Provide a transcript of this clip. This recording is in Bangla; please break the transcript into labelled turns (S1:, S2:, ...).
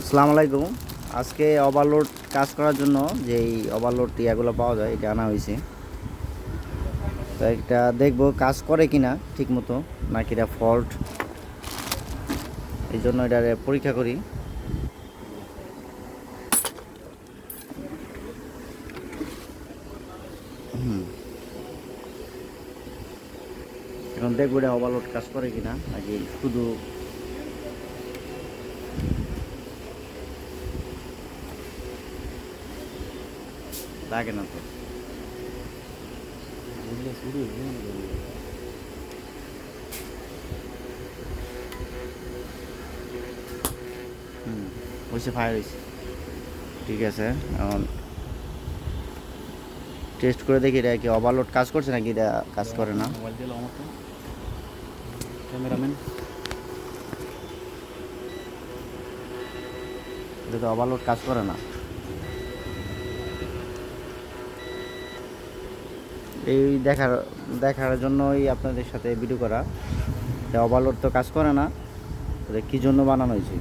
S1: আসসালামু আলাইকুম। আজকে ওভারলোড কাজ করার জন্য যেই ওভারলোড ইয়াগুলো পাওয়া যায় এটা আনা হয়েছে। তো এটা দেখবো কাজ করে কিনা ঠিক মতো, নাকি এটা ফল্ট, এই জন্য এটা পরীক্ষা করি। এখন দেখবো এটা ওভারলোড কাজ করে কিনা, নাকি শুধু লাগে না। তো হয়েছে, ফায়ার হয়েছে, ঠিক আছে। এখন টেস্ট করে দেখি এটা কি ওভারলোড কাজ করছে নাকি এটা কাজ করে না।
S2: মোবাইল দিয়ে আমার তো ক্যামেরাম্যান
S1: এটা তো ওভারলোড কাজ করে না। এই দেখার দেখার জন্যই আপনাদের সাথে ভিডিও করা। এটা ওভারলোড তো কাজ করে না, এটা কী জন্য বানানো হয়েছে।